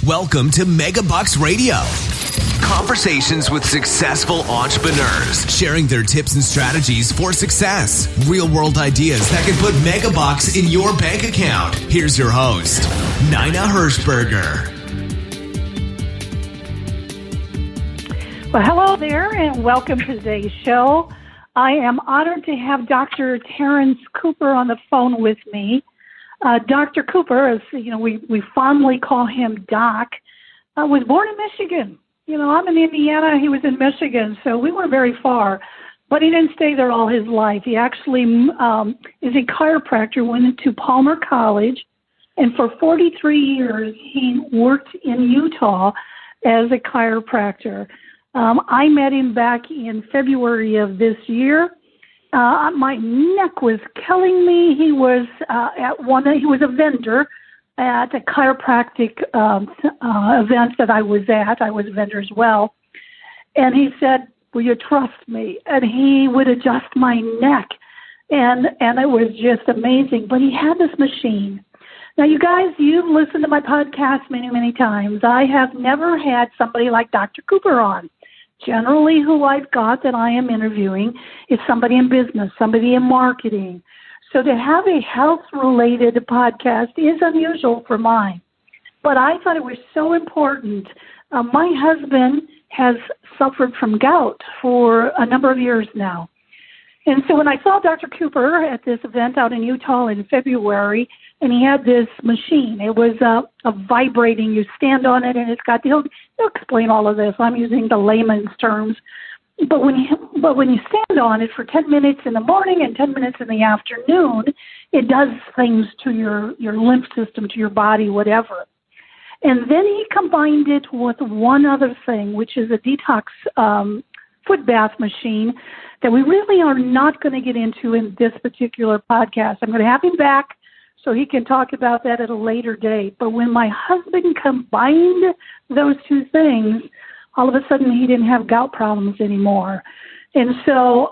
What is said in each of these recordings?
Welcome to Megabucks Radio. Conversations with successful entrepreneurs, sharing their tips and strategies for success. Real-world ideas that can put megabucks in your bank account. Here's your host, Nina Hirschberger. Well, hello there, and welcome to today's show. I am honored to have Dr. Terrance Cooper on the phone with me. Dr. Cooper, as you know, we fondly call him Doc, was born in Michigan. You know, I'm in Indiana, he was in Michigan, so we weren't very far. But he didn't stay there all his life. He actually is a chiropractor, went to Palmer College, and for 43 years he worked in Utah as a chiropractor. I met him back in February of this year. My neck was killing me. He was he was a vendor at a chiropractic event that I was at. I was a vendor as well. And he said, "Will you trust me?" And he would adjust my neck. And it was just amazing. But he had this machine. Now, you guys, you've listened to my podcast many, many times. I have never had somebody like Dr. Cooper on. Generally, who I've got that I am interviewing is somebody in business, somebody in marketing. So to have a health-related podcast is unusual for mine. But I thought it was so important. My husband has suffered from gout for a number of years now. And so when I saw Dr. Cooper at this event out in Utah in February, and he had this machine, it was a vibrating, you stand on it, and it's got, he'll explain all of this. I'm using the layman's terms. But when you stand on it for 10 minutes in the morning and 10 minutes in the afternoon, it does things to your lymph system, to your body, whatever. And then he combined it with one other thing, which is a detox foot bath machine that we really are not going to get into in this particular podcast. I'm going to have him back so he can talk about that at a later date. But when my husband combined those two things, all of a sudden he didn't have gout problems anymore. And so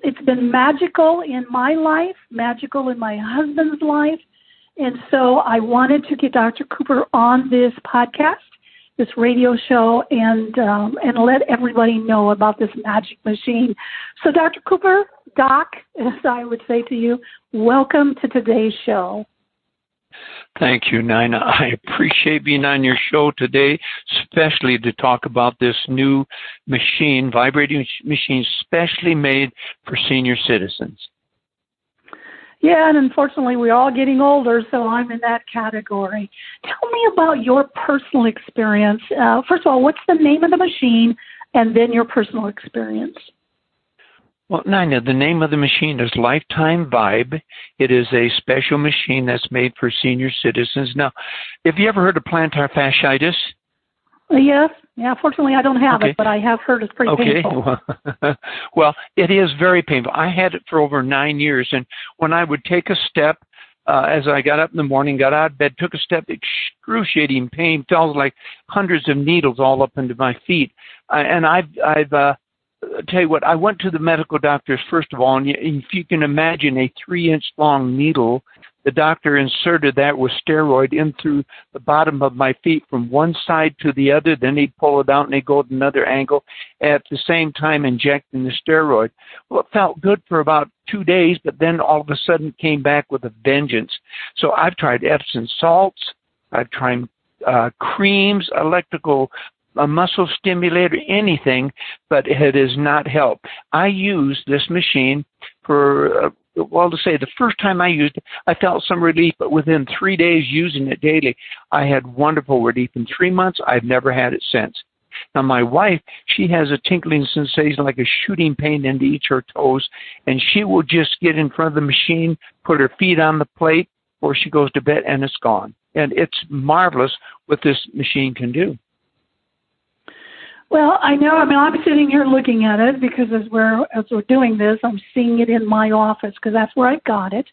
it's been magical in my life, magical in my husband's life. And so I wanted to get Dr. Cooper on this podcast, this radio show, and let everybody know about this magic machine. So Dr. Cooper, Doc, as I would say to you, welcome to today's show. Thank you, Nina. I appreciate being on your show today, especially to talk about this new machine, vibrating machine, specially made for senior citizens. Yeah, and unfortunately, we're all getting older, so I'm in that category. Tell me about your personal experience. First of all, what's the name of the machine, and then your personal experience? Well, Nina, the name of the machine is LifetimeVibe. It is a special machine that's made for senior citizens. Now, have you ever heard of plantar fasciitis? Yes. Yeah, fortunately, I don't have it, but I have heard it's pretty painful. Well, it is very painful. I had it for over 9 years, and when I would take a step, as I got up in the morning, got out of bed, took a step, excruciating pain, felt like hundreds of needles all up into my feet. And I've tell you what, I went to the medical doctors first of all, and if you can imagine a 3-inch long needle, the doctor inserted that with steroid in through the bottom of my feet from one side to the other. Then he'd pull it out and he'd go at another angle, at the same time injecting the steroid. Well, it felt good for about 2 days, but then all of a sudden it came back with a vengeance. So I've tried Epsom salts, I've tried creams, electrical a muscle stimulator, anything, but it has not helped. I used this machine for, to say the first time I used it, I felt some relief, but within 3 days using it daily, I had wonderful relief. In 3 months, I've never had it since. Now, my wife, she has a tingling sensation like a shooting pain into each of her toes, and she will just get in front of the machine, put her feet on the plate, or she goes to bed, and it's gone. And it's marvelous what this machine can do. Well, I know. I mean, I'm sitting here looking at it because as we're doing this, I'm seeing it in my office because that's where I got it.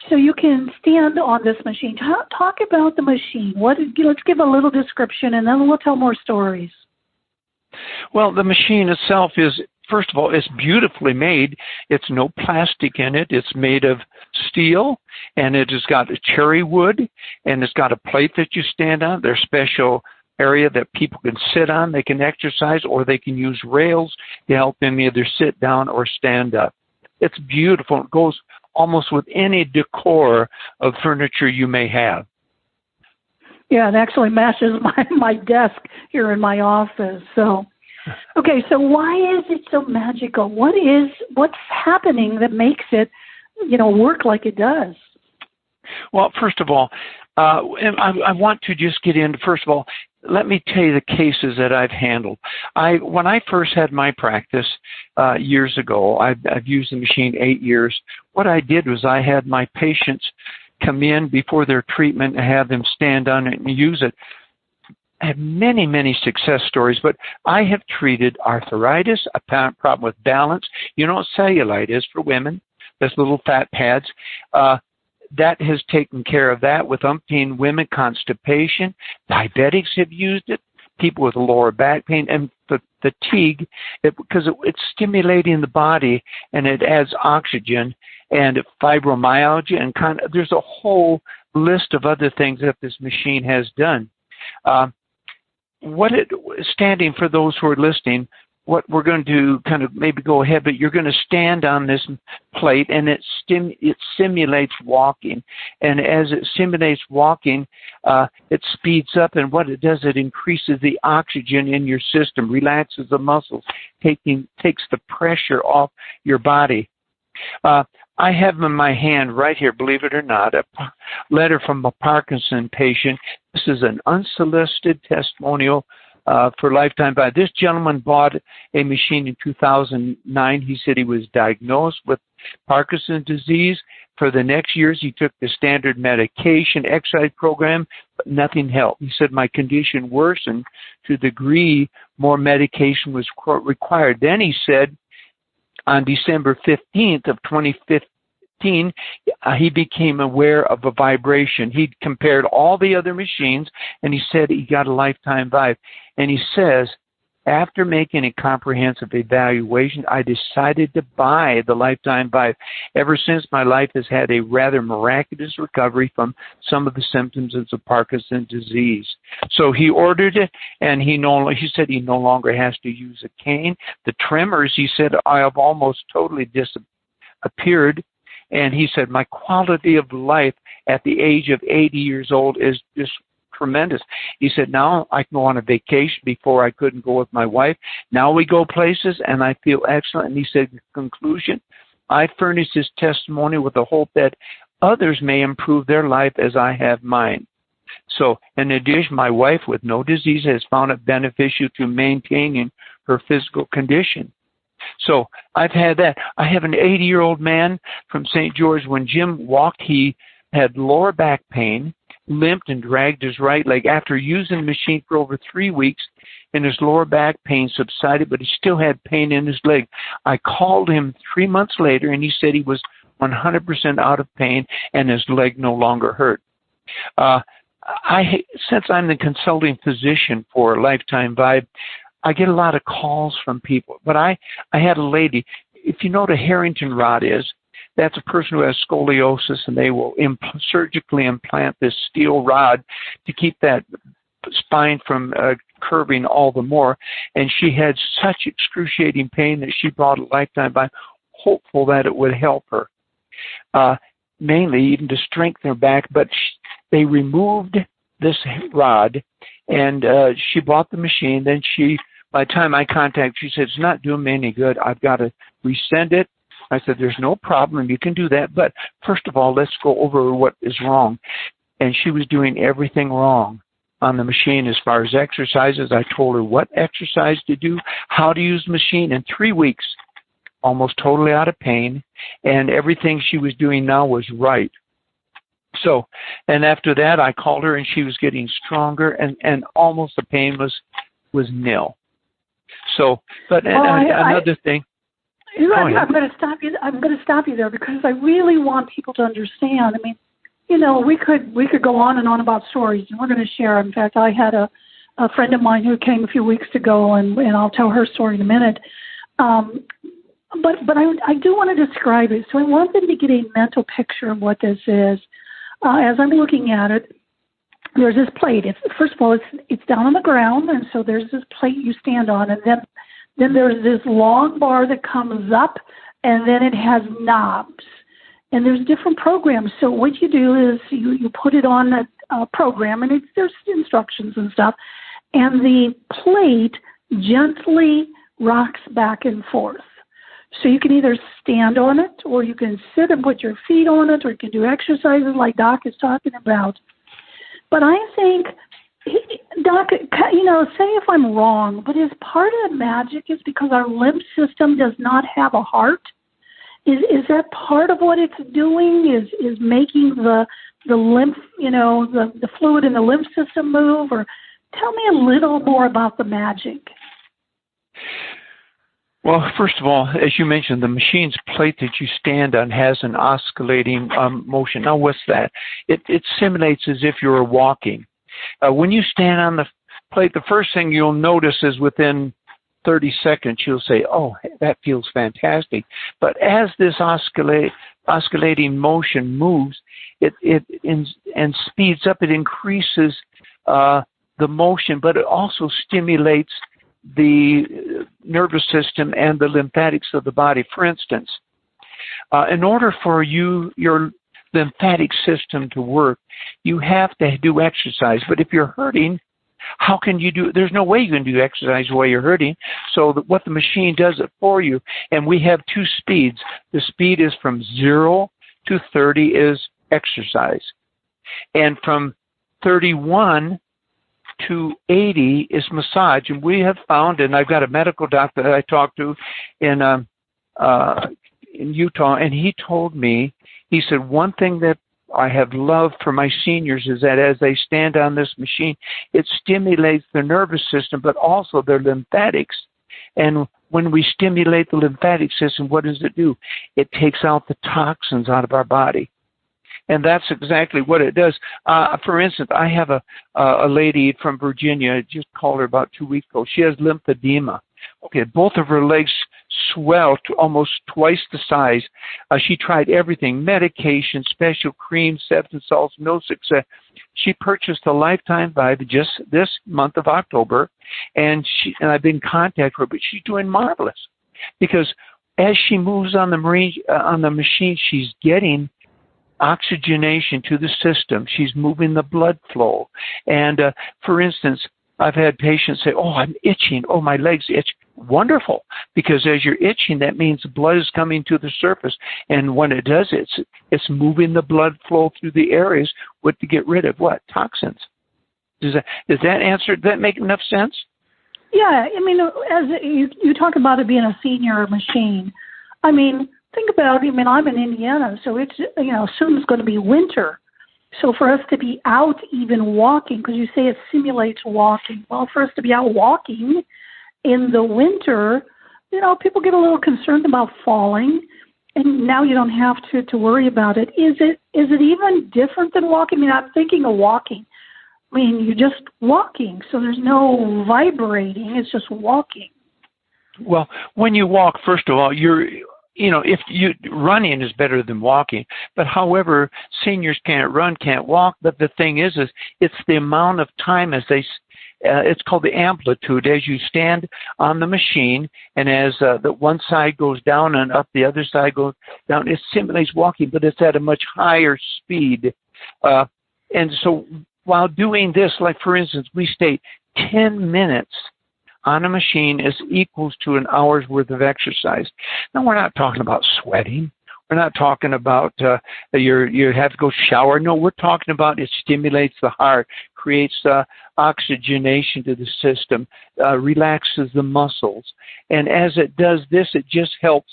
So you can stand on this machine. Talk about the machine. Let's give a little description, and then we'll tell more stories. Well, the machine itself is first of all, it's beautifully made. It's no plastic in it. It's made of steel, and it has got a cherry wood, and it's got a plate that you stand on. There's special area that people can sit on. They can exercise, or they can use rails to help them either sit down or stand up. It's beautiful. It goes almost with any decor of furniture you may have. Yeah, it actually matches my desk here in my office. So, okay, so why is it so magical? What's happening that makes it, work like it does? Well, first of all, and I want to just get into, first of all, let me tell you the cases that I've handled. When I first had my practice years ago, I've used the machine 8 years. What I did was I had my patients come in before their treatment and have them stand on it and use it. I have many, many success stories, but I have treated arthritis, a problem with balance. You know what cellulite is for women? Those little fat pads. That has taken care of that with umpteen women. Constipation, diabetics have used it, people with lower back pain, and fatigue, because it's stimulating the body and it adds oxygen, and fibromyalgia, and there's a whole list of other things that this machine has done. Standing for those who are listening, what we're going to do, kind of maybe go ahead, but you're going to stand on this plate, and it simulates walking. And as it simulates walking, it speeds up, and what it does, it increases the oxygen in your system, relaxes the muscles, takes the pressure off your body. I have in my hand right here, believe it or not, a letter from a Parkinson patient. This is an unsolicited testimonial for LifetimeVibe. This gentleman bought a machine in 2009. He said he was diagnosed with Parkinson's disease. For the next years, he took the standard medication, exercise program, but nothing helped. He said, my condition worsened to the degree more medication was required. Then he said, on December 15th of 2015, he became aware of a vibration. He compared all the other machines, and he said he got a LifetimeVibe. And he says, after making a comprehensive evaluation, I decided to buy the LifetimeVibe. Ever since, my life has had a rather miraculous recovery from some of the symptoms of the Parkinson's disease. So he ordered it, and he said he no longer has to use a cane. The tremors, he said, I have almost totally disappeared. And he said, my quality of life at the age of 80 years old is just tremendous. He said, now I can go on a vacation. Before I couldn't go with my wife. Now we go places, and I feel excellent. And he said, in conclusion, I furnish this testimony with the hope that others may improve their life as I have mine. So, in addition, my wife with no disease has found it beneficial to maintaining her physical condition. So I've had that. I have an 80-year-old man from St. George. When Jim walked, he had lower back pain, limped and dragged his right leg. After using the machine for over 3 weeks, and his lower back pain subsided, but he still had pain in his leg. I called him 3 months later, and he said he was 100% out of pain, and his leg no longer hurt. Since I'm the consulting physician for LifetimeVibe, I get a lot of calls from people. But I had a lady, if you know what a Harrington rod is, that's a person who has scoliosis, and they will surgically implant this steel rod to keep that spine from curving all the more. And she had such excruciating pain that she bought a LifetimeVibe, hopeful that it would help her, mainly even to strengthen her back. But they removed this rod, and she bought the machine. Then by the time I contacted, she said, it's not doing me any good. I've got to resend it. I said, there's no problem. You can do that. But first of all, let's go over what is wrong. And she was doing everything wrong on the machine as far as exercises. I told her what exercise to do, how to use the machine. In 3 weeks, almost totally out of pain. And everything she was doing now was right. So, and after that, I called her, and she was getting stronger, and almost the pain was nil. So, but another thing. I'm going to stop you. I'm going to stop you there because I really want people to understand. I mean, we could go on and on about stories, and we're going to share. In fact, I had a friend of mine who came a few weeks ago, and I'll tell her story in a minute. But I do want to describe it. So I want them to get a mental picture of what this is. As I'm looking at it, there's this plate. First of all, it's down on the ground, and so there's this plate you stand on, and then there's this long bar that comes up, and then it has knobs. And there's different programs. So what you do is you put it on a program, and there's instructions and stuff, and the plate gently rocks back and forth. So you can either stand on it, or you can sit and put your feet on it, or you can do exercises like Doc is talking about. But I think, Doc, say if I'm wrong, but is part of the magic is because our lymph system does not have a heart? Is that part of what it's doing? Is making the lymph, the fluid in the lymph system move? Or tell me a little more about the magic. Well, first of all, as you mentioned, the machine's plate that you stand on has an oscillating motion. Now, what's that? It simulates as if you were walking. When you stand on the plate, the first thing you'll notice is within 30 seconds, you'll say, oh, that feels fantastic. But as this oscillating motion moves, it speeds up, it increases the motion, but it also stimulates the nervous system and the lymphatics of the body. For instance, in order for your lymphatic system to work, you have to do exercise. But if you're hurting, how can you do it? There's no way you can do exercise while you're hurting. So what the machine does it for you, and we have two speeds. The speed is from 0 to 30 is exercise. And from 31 to 80 is massage. And we have found, and I've got a medical doctor that I talked to in Utah, and he told me, he said, one thing that I have loved for my seniors is that as they stand on this machine, it stimulates their nervous system, but also their lymphatics. And when we stimulate the lymphatic system, what does it do? It takes out the toxins out of our body. And that's exactly what it does. For instance, I have a lady from Virginia, I just called her about 2 weeks ago. She has lymphedema. Okay, both of her legs swell to almost twice the size. She tried everything, medication, special creams, Epsom salts, no success. She purchased a LifetimeVibe just this month of October, and I've been in contact with her, but she's doing marvelous. Because as she moves on the machine, she's getting oxygenation to the system. She's moving the blood flow. And for instance, I've had patients say, oh, I'm itching. Oh, my legs itch. Wonderful. Because as you're itching, that means the blood is coming to the surface. And when it does, it's moving the blood flow through the areas to get rid of what? Toxins. Does that answer, does that make enough sense? Yeah. I mean, as you talk about it being a senior machine, I mean, think about it. I mean, I'm in Indiana, so it's, soon it's going to be winter. So for us to be out even walking, because you say it simulates walking. Well, for us to be out walking in the winter, people get a little concerned about falling, and now you don't have to worry about it. Is it even different than walking? I mean, I'm thinking of walking. I mean, you're just walking, so there's no vibrating. It's just walking. Well, when you walk, first of all, running is better than walking. But however, seniors can't run, can't walk. But the thing is it's the amount of time as it's called the amplitude. As you stand on the machine, and as the one side goes down and up, the other side goes down, it simulates walking, but it's at a much higher speed. And so while doing this, like for instance, we state 10 minutes on a machine is equals to an hour's worth of exercise. Now, we're not talking about sweating. We're not talking about you have to go shower. No, we're talking about it stimulates the heart, creates oxygenation to the system, relaxes the muscles. And as it does this, it just helps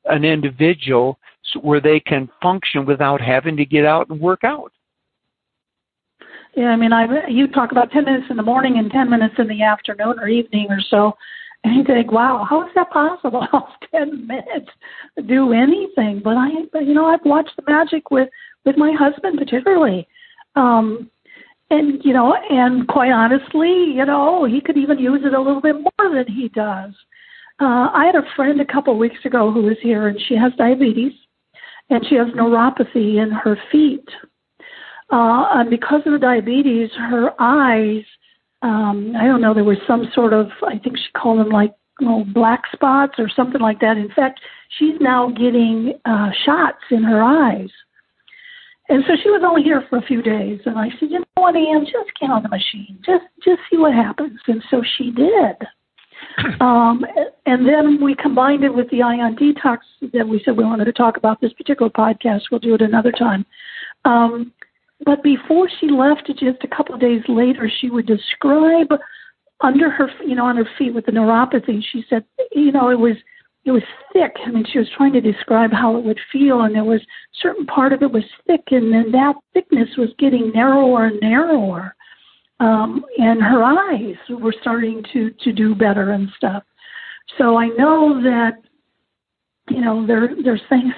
an individual where they can function without having to get out and work out. Yeah, I mean, you talk about 10 minutes in the morning and 10 minutes in the afternoon or evening or so, and you think, wow, how is that possible? 10 minutes to do anything? But I've watched the magic with my husband particularly, and quite honestly, he could even use it a little bit more than he does. I had a friend a couple of weeks ago who was here, and she has diabetes, and she has neuropathy in her feet. And because of the diabetes, her eyes, I don't know, there was some sort of, I think she called them like black spots or something like that. In fact, she's now getting shots in her eyes. And so she was only here for a few days. And I said, you know what, Ann, just get on the machine. Just see what happens. And so she did. And then we combined it with the ion detox that we said we wanted to talk about this particular podcast. We'll do it another time. But before she left, just a couple of days later, she would describe under her, on her feet with the neuropathy. She said, it was thick. I mean, she was trying to describe how it would feel, and there was a certain part of it was thick, and then that thickness was getting narrower and narrower. And her eyes were starting to do better and stuff. So I know that, there's things,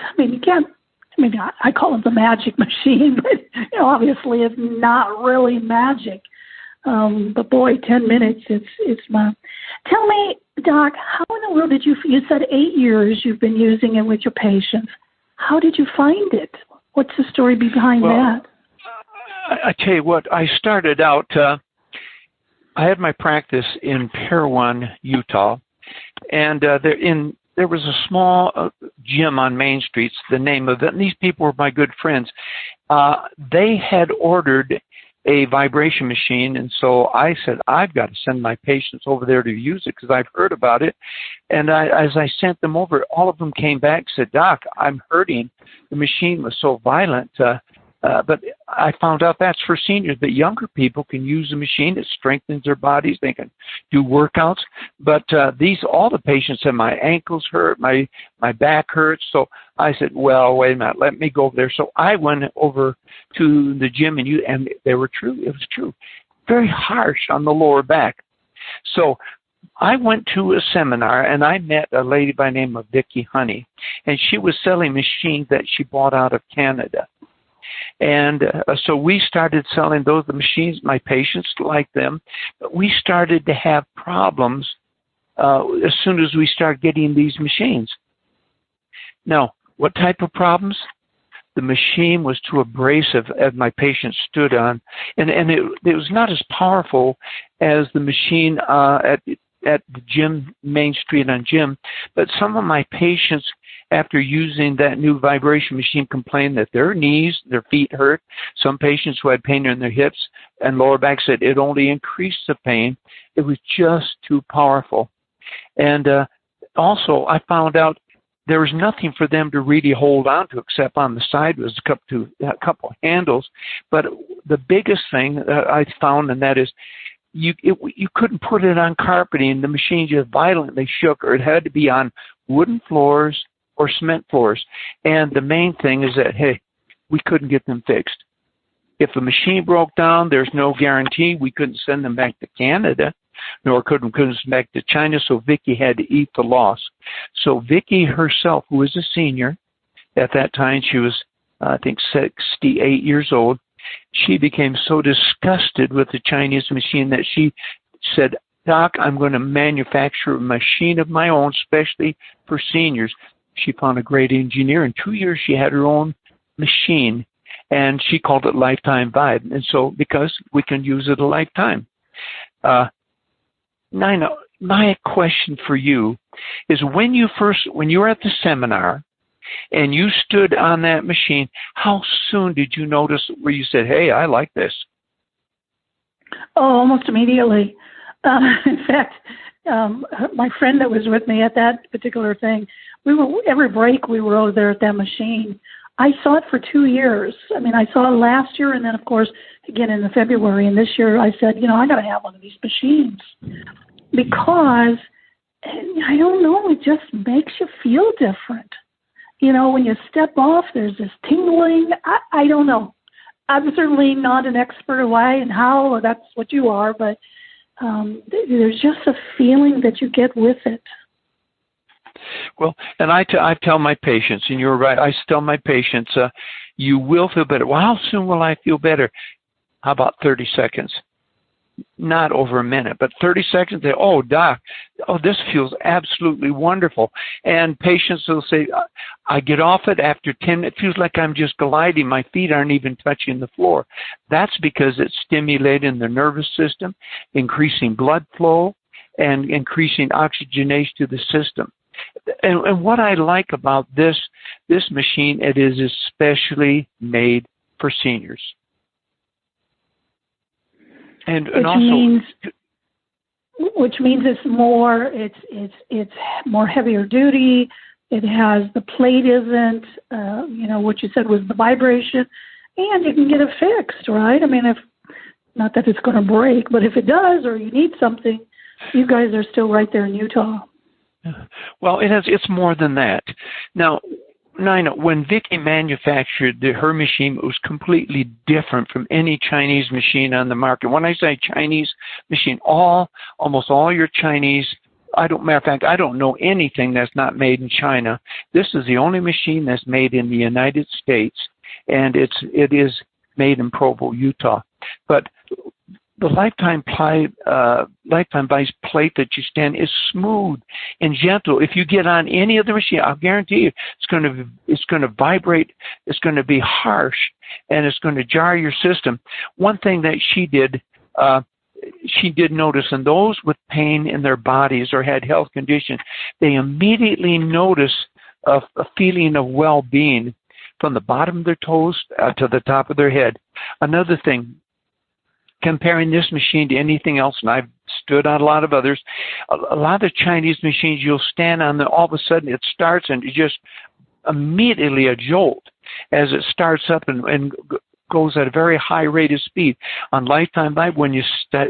I call it the magic machine, but, obviously it's not really magic. But boy, 10 minutes, it's my, tell me, Doc, how in the world you said 8 years you've been using it with your patients. How did you find it? What's the story behind that? I tell you what, I started out, I had my practice in Parowan, Utah, and there was a small gym on Main Street, the name of it, and these people were my good friends. They had ordered a vibration machine, and so I said, I've got to send my patients over there to use it because I've heard about it. And as I sent them over, all of them came back and said, Doc, I'm hurting. The machine was so violent. But I found out that's for seniors, but younger people can use the machine. It strengthens their bodies. They can do workouts. But all the patients said my ankles hurt, my back hurts. So I said, well, wait a minute, let me go over there. So I went over to the gym, and they were true. It was true. Very harsh on the lower back. So I went to a seminar, and I met a lady by the name of Vicki Honey, and she was selling machines that she bought out of Canada. And so we started selling the machines. My patients liked them, but we started to have problems as soon as we started getting these machines. Now, what type of problems? The machine was too abrasive as my patients stood on, and it was not as powerful as the machine at the gym, Main Street on gym, but some of my patients, after using that new vibration machine, complained that their knees, their feet hurt. Some patients who had pain in their hips and lower back said it only increased the pain. It was just too powerful. And also, I found out there was nothing for them to really hold on to except on the side was a couple handles. But the biggest thing that I found, and that is, you couldn't put it on carpeting. The machine just violently shook, or it had to be on wooden floors or cement floors. And the main thing is that, hey, we couldn't get them fixed. If the machine broke down, there's no guarantee. We couldn't send them back to Canada, nor couldn't send them back to China, so Vicki had to eat the loss. So Vicki herself, who was a senior at that time, she was, I think, 68 years old, she became so disgusted with the Chinese machine that she said, Doc, I'm going to manufacture a machine of my own, especially for seniors. She found a great engineer. In 2 years, she had her own machine, and she called it LifetimeVibe. And so, because we can use it a lifetime. Nina, my question for you is, when you were at the seminar and you stood on that machine, how soon did you notice where you said, hey, I like this? Oh, almost immediately. In fact, my friend that was with me at that particular thing, every break we were over there at that machine. I saw it for 2 years. I mean, I saw it last year, and then, of course, again in February. And this year I said, I got to have one of these machines because, I don't know, it just makes you feel different. When you step off, there's this tingling. I don't know. I'm certainly not an expert of why and how, or that's what you are, but there's just a feeling that you get with it. Well, and I tell my patients, and you're right, I tell my patients, you will feel better. Well, how soon will I feel better? How about 30 seconds? not over a minute, but 30 seconds, they, oh, doc, oh, this feels absolutely wonderful. And patients will say, I get off it after 10 minutes, it feels like I'm just gliding. My feet aren't even touching the floor. That's because it's stimulating the nervous system, increasing blood flow, and increasing oxygenation to the system. And what I like about this machine, it is especially made for seniors. Which means it's more heavier duty. It has the plate isn't what you said was the vibration, and you can get it fixed, right? I mean, if not that it's going to break, but if it does or you need something, you guys are still right there in Utah. Well, it's more than that. Now, Nina, when Vicky manufactured her machine, it was completely different from any Chinese machine on the market. When I say Chinese machine, almost all your Chinese, I don't know anything that's not made in China. This is the only machine that's made in the United States, and it is made in Provo, Utah. But the LifetimeVibe plate that you stand is smooth and gentle. If you get on any other machine, I'll guarantee you it's going to vibrate. It's going to be harsh, and it's going to jar your system. One thing that she did notice, and those with pain in their bodies or had health conditions, they immediately notice a feeling of well-being from the bottom of their toes to the top of their head. Another thing, comparing this machine to anything else, and I've stood on a lot of others, a lot of Chinese machines, you'll stand on them, all of a sudden it starts and it just immediately a jolt as it starts up and goes at a very high rate of speed. On LifetimeVibe, when you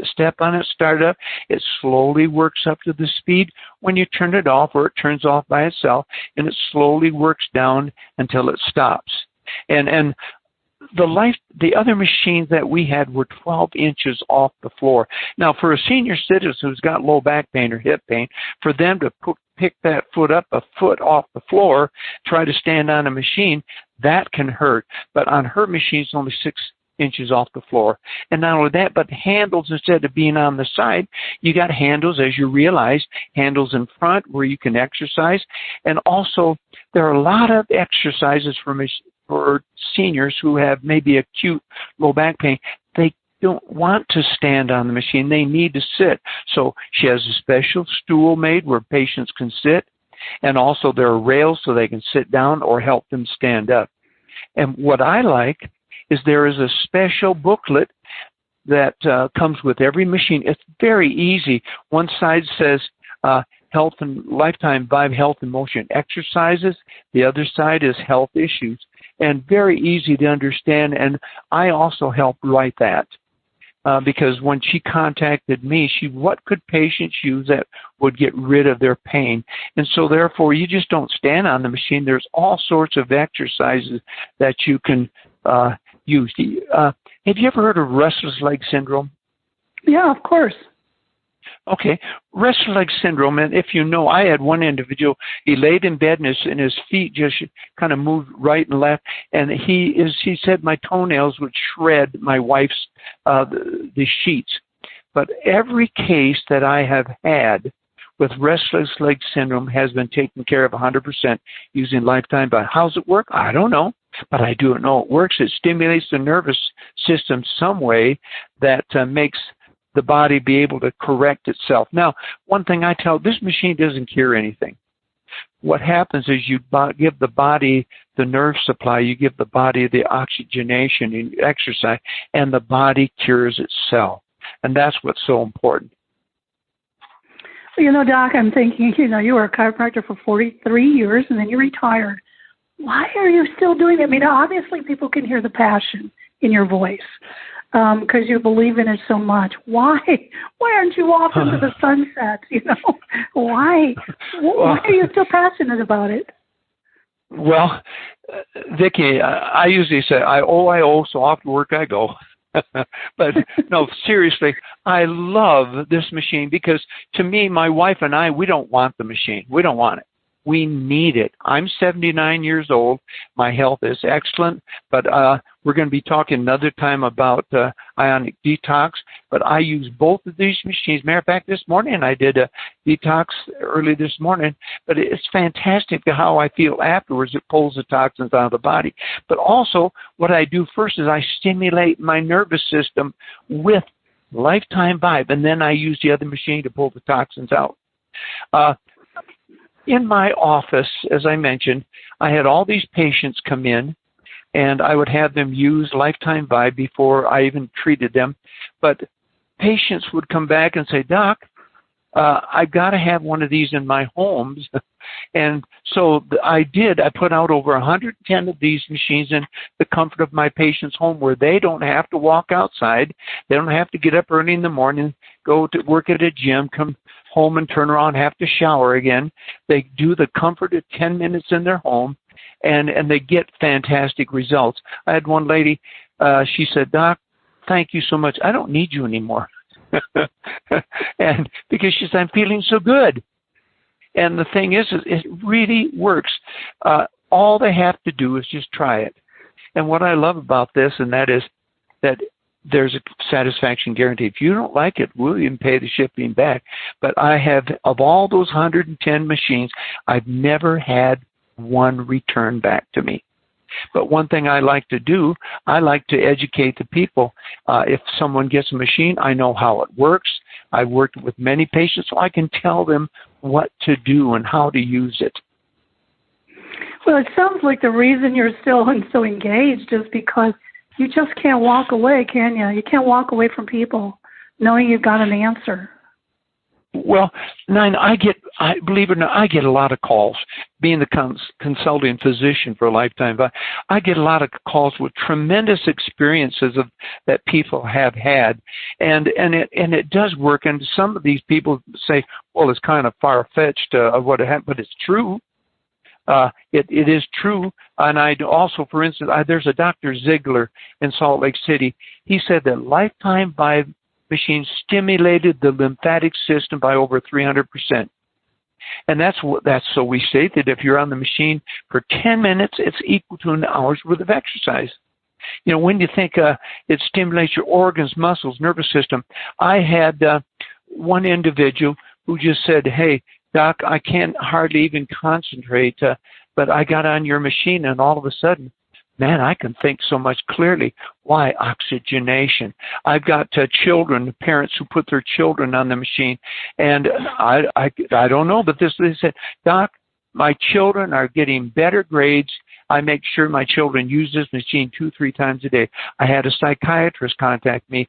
step on it, start up, it slowly works up to the speed. When you turn it off, or it turns off by itself, and it slowly works down until it stops. And the other machines that we had were 12 inches off the floor. Now, for a senior citizen who's got low back pain or hip pain, for them to pick that foot up a foot off the floor, try to stand on a machine, that can hurt. But on her machine, it's only 6 inches off the floor. And not only that, but handles, instead of being on the side, you got handles, as you realize, handles in front where you can exercise. And also, there are a lot of exercises for seniors who have maybe acute low back pain. They don't want to stand on the machine. They need to sit. So she has a special stool made where patients can sit. And also there are rails so they can sit down or help them stand up. And what I like is there is a special booklet that comes with every machine. It's very easy. One side says Health and LifetimeVibe Health and Motion Exercises. The other side is Health Issues. And very easy to understand. And I also helped write that because when she contacted me, what could patients use that would get rid of their pain? And so therefore, you just don't stand on the machine. There's all sorts of exercises that you can use. Have you ever heard of restless leg syndrome? Yeah, of course. Okay, restless leg syndrome, and if you know, I had one individual, he laid in bed and his feet just kind of moved right and left, and he said my toenails would shred my wife's, the sheets. But every case that I have had with restless leg syndrome has been taken care of 100% using LifetimeVibe. How's it work? I don't know, but I do know it works. It stimulates the nervous system some way that makes the body be able to correct itself. Now, one thing I tell, this machine doesn't cure anything. What happens is you give the body the nerve supply, you give the body the oxygenation in exercise, and the body cures itself. And that's what's so important. Well, Doc, I'm thinking, you were a chiropractor for 43 years and then you retired. Why are you still doing it? I mean, obviously people can hear the passion in your voice. Because you believe in it so much. Why aren't you off into the sunset? Why are you still passionate about it? Well, Vicki, I usually say, I owe, so off to work I go. But no, seriously, I love this machine because to me, my wife and I, we don't want the machine. We don't want it. We need it. I'm 79 years old. My health is excellent, but we're going to be talking another time about ionic detox, but I use both of these machines. Matter of fact, this morning I did a detox early this morning, but it's fantastic how I feel afterwards. It pulls the toxins out of the body. But also what I do first is I stimulate my nervous system with LifetimeVibe, and then I use the other machine to pull the toxins out. In my office, as I mentioned, I had all these patients come in, and I would have them use LifetimeVibe before I even treated them. But patients would come back and say, Doc, I've got to have one of these in my homes. And so I put out over 110 of these machines in the comfort of my patient's home, where they don't have to walk outside. They don't have to get up early in the morning, go to work at a gym, come home and turn around, have to shower again. They do the comfort of 10 minutes in their home, and they get fantastic results. I had one lady, she said, Doc, thank you so much. I don't need you anymore. And because she said, I'm feeling so good. And the thing is it really works. All they have to do is just try it. And what I love about this, and that is that there's a satisfaction guarantee. If you don't like it, we'll even pay the shipping back. But I have, of all those 110 machines, I've never had one return back to me. But one thing I like to do, I like to educate the people. If someone gets a machine, I know how it works. I've worked with many patients, so I can tell them what to do and how to use it. Well, it sounds like the reason you're still so engaged is because you just can't walk away, can you? You can't walk away from people knowing you've got an answer. Well, believe it or not, I get a lot of calls. Being the consulting physician for a lifetime, I get a lot of calls with tremendous experiences that people have had, and it does work. And some of these people say, "Well, it's kind of far-fetched of what it happened," but it's true. It is true. And I also, for instance, there's a Dr. Ziegler in Salt Lake City. He said that LifetimeVibe machine stimulated the lymphatic system by over 300%. And that's so we say that if you're on the machine for 10 minutes, it's equal to an hour's worth of exercise. You know, when you think it stimulates your organs, muscles, nervous system. I had one individual who just said, hey, Doc, I can't hardly even concentrate, but I got on your machine, and all of a sudden, man, I can think so much clearly. Why? Oxygenation. I've got children, parents who put their children on the machine, and I don't know, but they said, Doc, my children are getting better grades. I make sure my children use this machine 2-3 times a day. I had a psychiatrist contact me.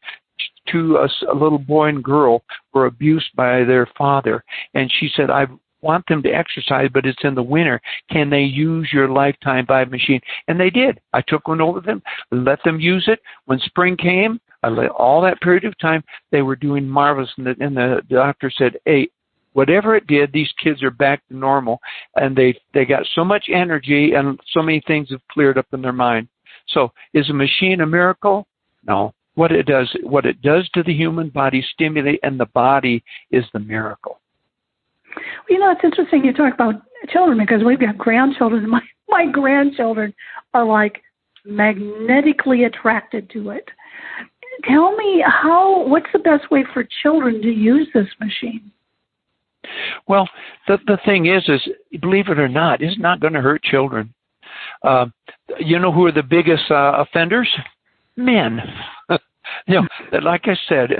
A little boy and girl were abused by their father, and she said, I want them to exercise, but it's in the winter. Can they use your LifetimeVibe machine? And they did. I took one over them, let them use it. When spring came, all that period of time, they were doing marvelous. And the doctor said, hey, whatever it did, these kids are back to normal. And they got so much energy, and so many things have cleared up in their mind. So is a machine a miracle? No. What it does to the human body, stimulate, and the body is the miracle. You know, it's interesting you talk about children, because we've got grandchildren. My grandchildren are like magnetically attracted to it. Tell me what's the best way for children to use this machine? Well, the thing is, believe it or not, it's not going to hurt children. You know who are the biggest offenders? Men. You know, like I said,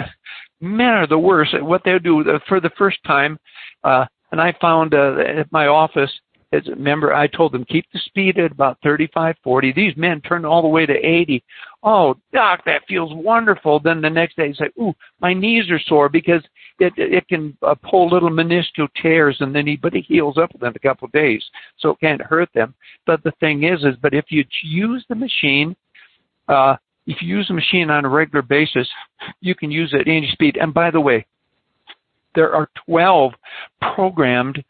men are the worst. What they'll do for the first time, and I found at my office, remember, I told them, keep the speed at about 35, 40. These men turn all the way to 80. Oh, Doc, that feels wonderful. Then the next day, he's like, ooh, my knees are sore, because it can pull little minuscule tears, and then but it heals up within a couple of days, so it can't hurt them. But the thing is but if you use the machine, if you use the machine on a regular basis, you can use it at any speed. And by the way, there are 12 programs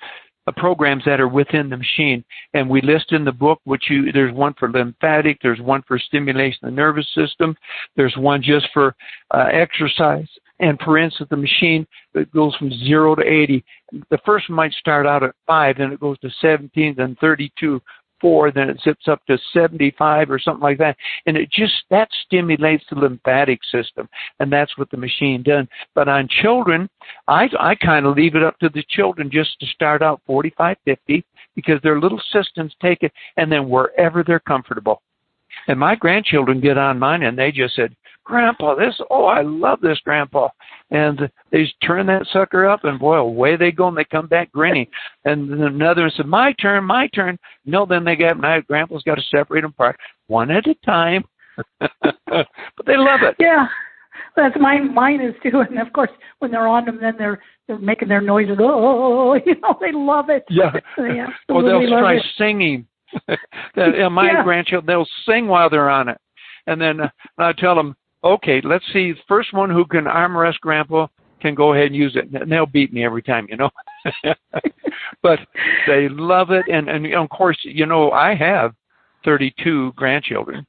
that are within the machine, and we list in the book there's one for lymphatic, there's one for stimulation of the nervous system, there's one just for exercise, And for instance, the machine, it goes from 0 to 80. The first one might start out at 5, then it goes to 17, then 32, 4, then it zips up to 75 or something like that. And that stimulates the lymphatic system. And that's what the machine does. But on children, I kind of leave it up to the children just to start out 45, 50, because their little systems take it, and then wherever they're comfortable. And my grandchildren get on mine, and they just said, Grandpa, I love this, Grandpa. And they just turn that sucker up, and boy, away they go, and they come back grinning. And then another one said, my turn, my turn. No, then they got, now Grandpa's got to separate them apart, one at a time. But they love it. Yeah, that's mine is too. And of course, when they're on them, then they're making their noises. Oh, they love it. Yeah. Or they'll try singing. My grandchildren, they'll sing while they're on it. And then I tell them, okay, let's see, first one who can arm wrestle Grandpa can go ahead and use it. And they'll beat me every time, But they love it. And of course, I have 32 grandchildren.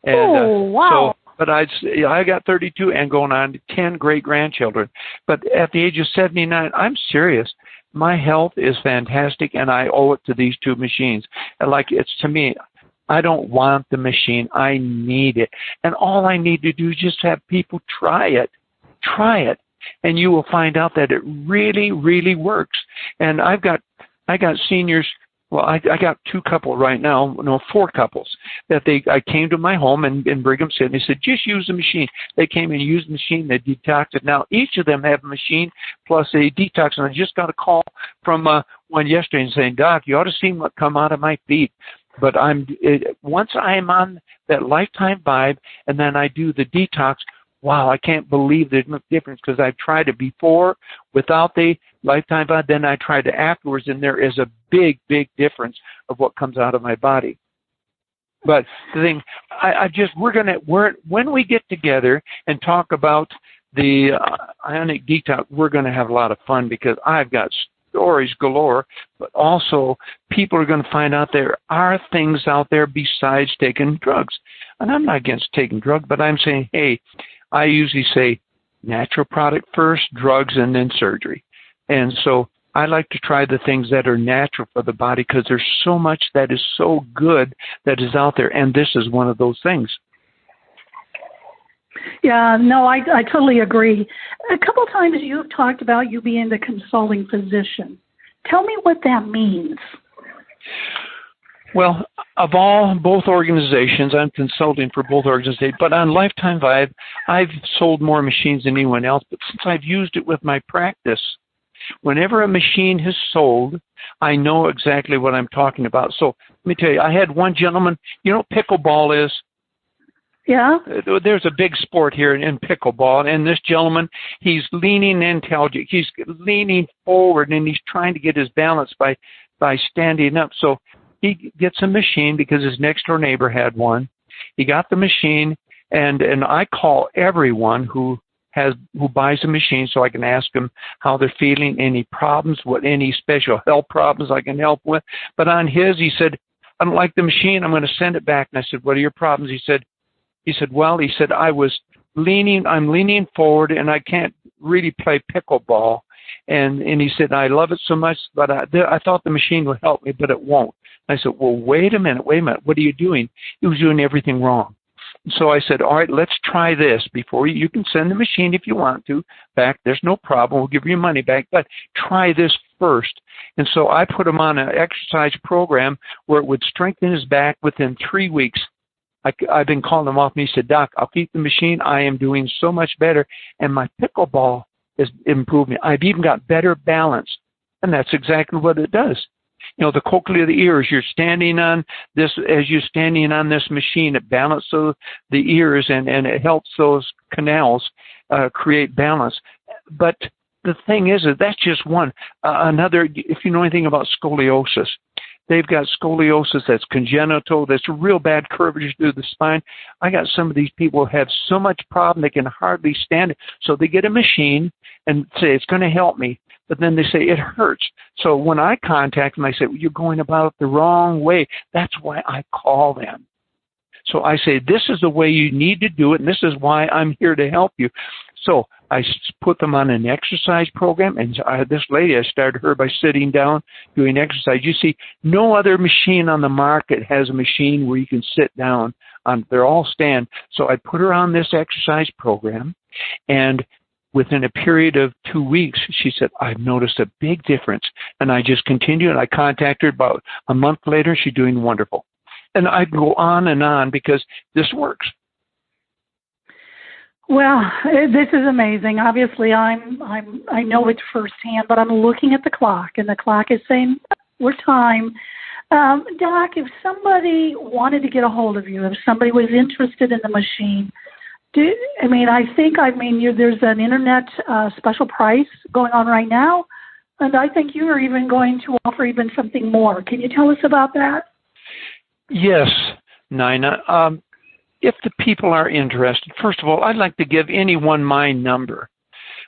And, wow. But I got 32 and going on to 10 great-grandchildren. But at the age of 79, I'm serious. My health is fantastic, and I owe it to these two machines. And to me, I don't want the machine. I need it. And all I need to do is just have people try it. Try it. And you will find out that it really, really works. And I got seniors. Well, I got 2 couples right now, 4 couples that I came to my home in Brigham City. They said, just use the machine. They came and used the machine. They detoxed it. Now, each of them have a machine plus a detox. And I just got a call from one yesterday and saying, Doc, you ought to see what come out of my feet. But once I'm on that Lifetime Vibe and then I do the detox, wow, I can't believe the difference, because I've tried it before without the Lifetime Vibe, then I tried it afterwards, and there is a big, big difference of what comes out of my body. But the thing, when we get together and talk about the ionic detox, we're going to have a lot of fun, because I've got stories galore, but also people are going to find out there are things out there besides taking drugs. And I'm not against taking drugs, but I'm saying, hey, I usually say natural product first, drugs, and then surgery. And so I like to try the things that are natural for the body, because there's so much that is so good that is out there, and this is one of those things. Yeah, no, I totally agree. A couple times you've talked about you being the consulting physician. Tell me what that means. Well, of both organizations, I'm consulting for both organizations, but on Lifetime Vibe, I've sold more machines than anyone else, but since I've used it with my practice, whenever a machine has sold, I know exactly what I'm talking about. So let me tell you, I had one gentleman, pickleball is? Yeah. There's a big sport here in pickleball, and this gentleman, he's leaning intelligent. He's leaning forward, and he's trying to get his balance by standing up. So he gets a machine because his next-door neighbor had one. He got the machine, and I call everyone who buys a machine so I can ask them how they're feeling, any problems, any special health problems I can help with. But on his, he said, I don't like the machine. I'm going to send it back. And I said, what are your problems? He said, I'm leaning forward and I can't really play pickleball. And he said, I love it so much, but I thought the machine would help me, but it won't. I said, well, wait a minute. What are you doing? He was doing everything wrong. So I said, all right, let's try this. Before you can send the machine if you want to back. There's no problem. We'll give you your money back, but try this first. And so I put him on an exercise program where it would strengthen his back within 3 weeks. I've been calling him off, and he said, Doc, I'll keep the machine. I am doing so much better, and my pickleball is improving. I've even got better balance, and that's exactly what it does. The cochlea of the ears, you're standing on this, as you're standing on this machine, it balances the ears, and it helps those canals create balance. But the thing is that that's just one. Another, if you know anything about scoliosis, they've got scoliosis that's congenital, that's real bad curvature through the spine. I got some of these people who have so much problem they can hardly stand it. So they get a machine and say, it's going to help me. But then they say, it hurts. So when I contact them, I say, well, you're going about it the wrong way. That's why I call them. So I say, this is the way you need to do it, and this is why I'm here to help you. So I put them on an exercise program, and this lady, I started her by sitting down, doing exercise. You see, no other machine on the market has a machine where you can sit down. They're all stand. So I put her on this exercise program, and within a period of 2 weeks, she said, I've noticed a big difference. And I just continued, and I contacted her about a month later. She's doing wonderful. And I go on because this works. Well, this is amazing. Obviously, I know it firsthand, but I'm looking at the clock, and the clock is saying we're time. Doc, if somebody wanted to get a hold of you, if somebody was interested in the machine, there's an internet special price going on right now, and I think you are even going to offer even something more. Can you tell us about that? Yes, Nina. If the people are interested, first of all, I'd like to give anyone my number.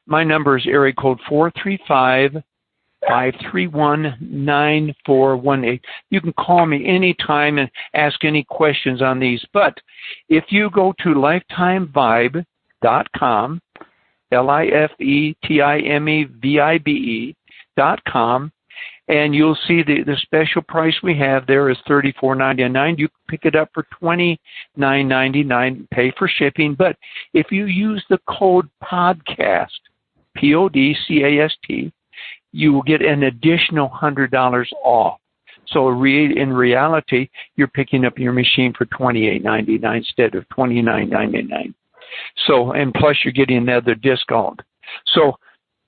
My number is area code 435-531-9418. You can call me anytime and ask any questions on these. But if you go to LifetimeVibe.com, LifetimeVibe.com, and you'll see the special price we have there is $34.99. You can pick it up for $29.99, pay for shipping. But if you use the code PODCAST, PODCAST, you will get an additional $100 off. So in reality, you're picking up your machine for $28.99 instead of $29.99. So, and plus you're getting another discount. So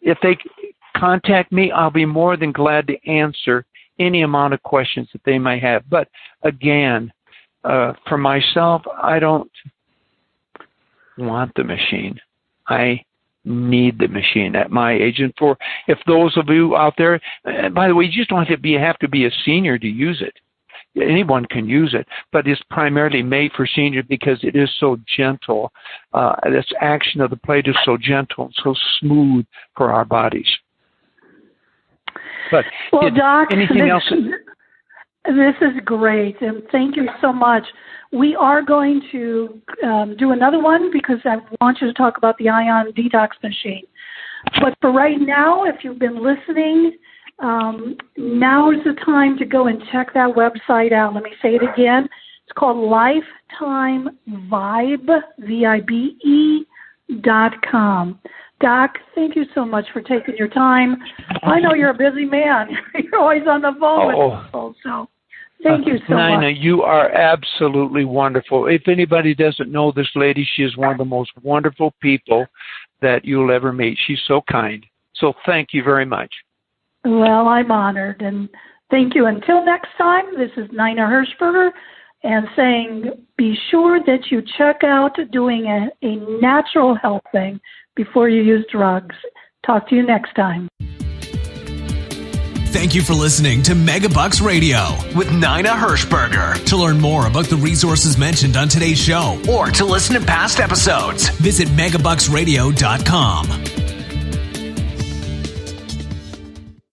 if they contact me, I'll be more than glad to answer any amount of questions that they may have. But again, for myself, I don't want the machine. I need the machine at my age. And for if those of you out there, by the way, you just don't have to be a senior to use it. Anyone can use it, but it's primarily made for seniors because it is so gentle. This action of the plate is so gentle, so smooth for our bodies. But well, Doc, anything else? This is great, and thank you so much. We are going to do another one because I want you to talk about the ion detox machine. But for right now, if you've been listening, now is the time to go and check that website out. Let me say it again. It's called LifetimeVibe, VIBE.com. Doc, thank you so much for taking your time. I know you're a busy man. You're always on the phone with people, so thank you so Nina, much. you are absolutely wonderful. If anybody doesn't know this lady, she is one of the most wonderful people that you'll ever meet. She's so kind. So thank you very much. Well, I'm honored, and thank you. Until next time, this is Nina Hirschberger, and saying be sure that you check out doing a natural health thing before you use drugs. Talk to you next time. Thank you for listening to Megabucks Radio with Nina Hirschberger. To learn more about the resources mentioned on today's show or to listen to past episodes, visit megabucksradio.com.